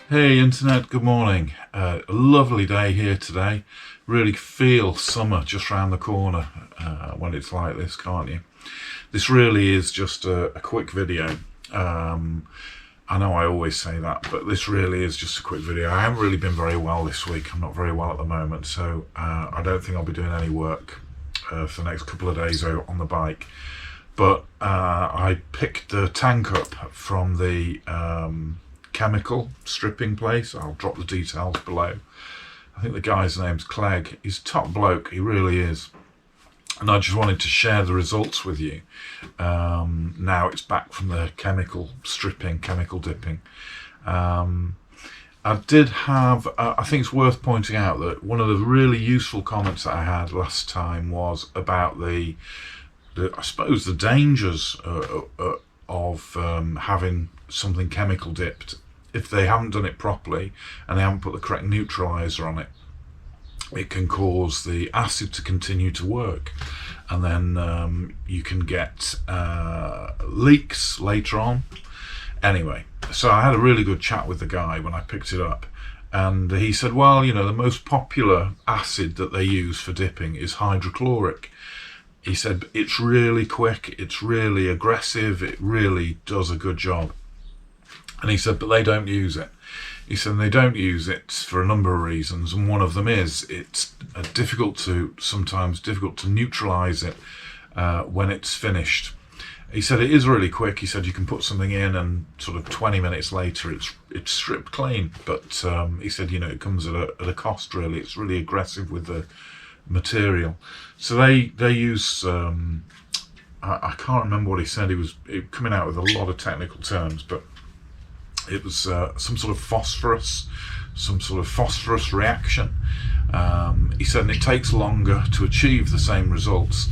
Hey internet, good morning. A lovely day here today. Really feel summer just round the corner when it's like this, can't you? This really is just a quick video. I know I always say that, but this really is just a quick video. I haven't really been very well this week. I'm not very well at the moment, so I don't think I'll be doing any work for the next couple of days on the bike. But I picked the tank up from the chemical stripping place. I'll drop the details below. I think the guy's name's Clegg. He's a top bloke, he really is. And I just wanted to share the results with you. Now it's back from the chemical stripping, chemical dipping. I did have, I think it's worth pointing out that one of the really useful comments that I had last time was about I suppose the dangers of having something chemical dipped if they haven't done it properly and they haven't put the correct neutralizer on it. It can cause the acid to continue to work, and then you can get leaks later on. Anyway, so I had a really good chat with the guy when I picked it up, and he said, well, you know, the most popular acid that they use for dipping is hydrochloric. He said it's really quick, it's really aggressive, it really does a good job. And he said, but they don't use it. He said they don't use it for a number of reasons, and one of them is it's sometimes difficult to neutralize it when it's finished. He said it is really quick. He said you can put something in and sort of 20 minutes later it's stripped clean. But he said, you know, it comes at a cost really. It's really aggressive with the material. So they use I can't remember what he said. He was coming out with a lot of technical terms, but it was some sort of phosphorus reaction. He said, and it takes longer to achieve the same results.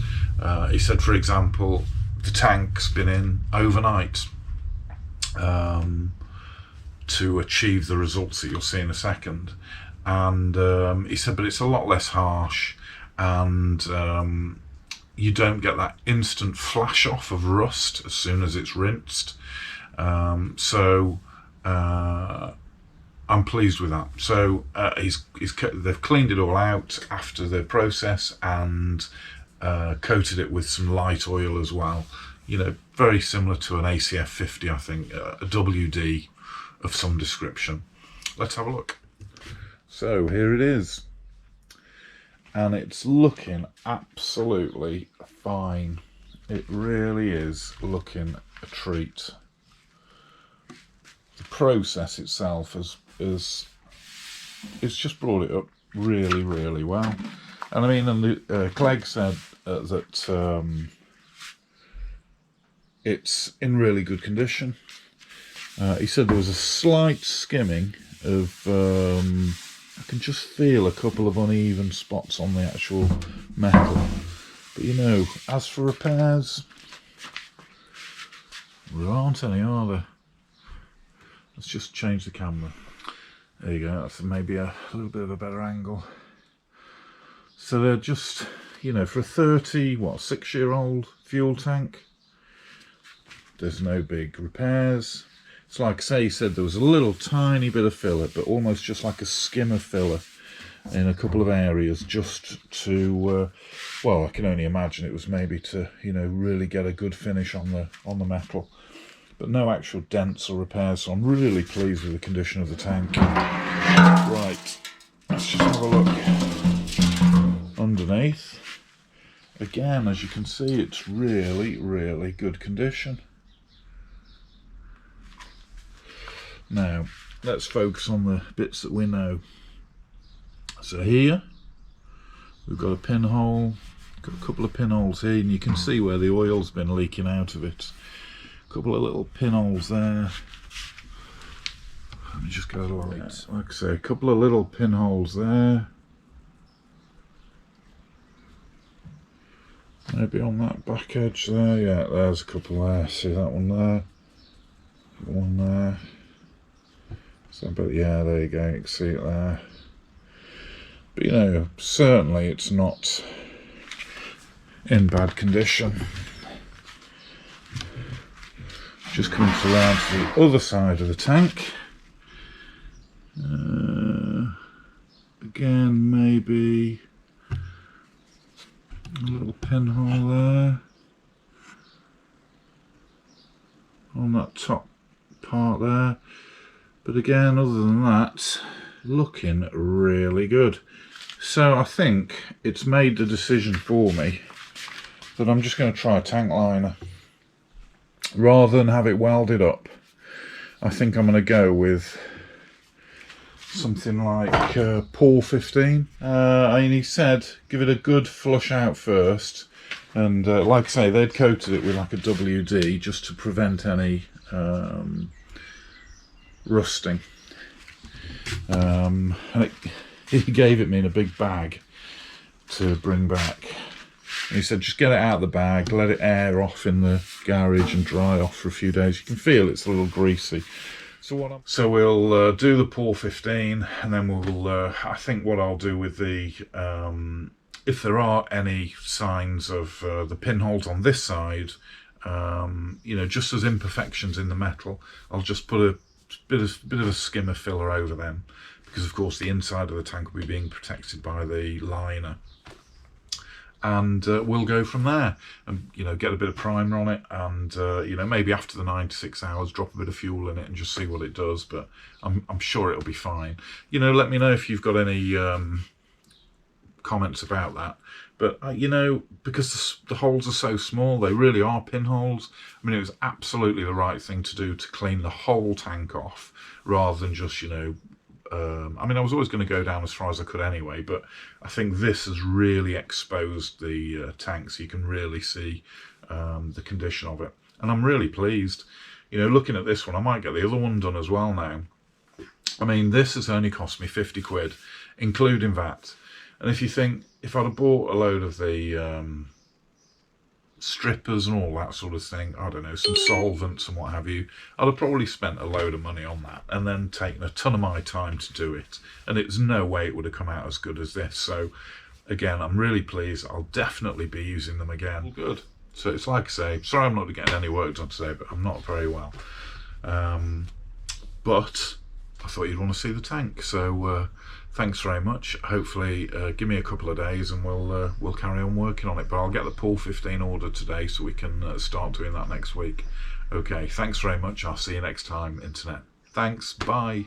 He said, for example, the tank's been in overnight to achieve the results that you'll see in a second. And he said, but it's a lot less harsh, and you don't get that instant flash off of rust as soon as it's rinsed. I'm pleased with that. So they've cleaned it all out after the process and coated it with some light oil as well. You know, very similar to an ACF 50, I think, a WD of some description. Let's have a look. So here it is, and it's looking absolutely fine. It really is looking a treat. The process itself it's just brought it up really, really well. And I mean, Clegg said that it's in really good condition. He said there was a slight skimming of, I can just feel a couple of uneven spots on the actual metal. But you know, as for repairs, there aren't any, are there? Let's just change the camera. There you go, that's maybe a little bit of a better angle. So they're just, you know, for a 6-year-old fuel tank, there's no big repairs. It's like I say, he said there was a little tiny bit of filler, but almost just like a skim of filler in a couple of areas, just to, well, I can only imagine it was maybe to, you know, really get a good finish on the metal. But no actual dents or repairs, so I'm really pleased with the condition of the tank. Right, let's just have a look underneath. Again, as you can see, it's really, really good condition. Now, let's focus on the bits that we know. So here, we've got a pinhole, got a couple of pinholes here, and you can see where the oil's been leaking out of it. Couple of little pinholes there. Let me just go along. Like I say, a couple of little pinholes there. Maybe on that back edge there. Yeah, there's a couple there. See that one there? One there. So, but yeah, there you go. You can see it there. But you know, certainly it's not in bad condition. Just coming around to the other side of the tank. again, maybe a little pinhole there on that top part there. But again, other than that, looking really good. So I think it's made the decision for me that I'm just going to try a tank liner rather than have it welded up. I think I'm going to go with something like Paul 15. And he said give it a good flush out first, and like I say, they'd coated it with like a WD just to prevent any rusting. And he gave it me in a big bag to bring back. And he said just get it out of the bag, let it air off in the garage and dry off for a few days. You can feel it's a little greasy. So we'll do the Paul 15, and then we'll I think what I'll do with the if there are any signs of the pinholes on this side, you know, just as imperfections in the metal, I'll just put a bit of a skimmer filler over them, because of course the inside of the tank will be being protected by the liner, and we'll go from there, and you know, get a bit of primer on it, and you know, maybe after the 96 hours drop a bit of fuel in it and just see what it does. But I'm sure it'll be fine. You know, let me know if you've got any comments about that. But you know, because the holes are so small, they really are pinholes. I mean, it was absolutely the right thing to do to clean the whole tank off, rather than just, you know, I mean, I was always going to go down as far as I could anyway, but I think this has really exposed the tank, so you can really see the condition of it. And I'm really pleased. You know, looking at this one, I might get the other one done as well now. I mean, this has only cost me 50 quid, including VAT. And if you think, if I'd have bought a load of the strippers and all that sort of thing, I don't know, some solvents and what have you, I'd have probably spent a load of money on that and then taken a ton of my time to do it, and it's no way it would have come out as good as this. So again, I'm really pleased. I'll definitely be using them again. Good. So it's like I say, sorry I'm not getting any work done today, but I'm not very well, but I thought you'd want to see the tank. So thanks very much. Hopefully give me a couple of days and we'll carry on working on it, but I'll get the Paul 15 ordered today so we can start doing that next week. Okay, thanks very much. I'll see you next time, internet. Thanks, bye.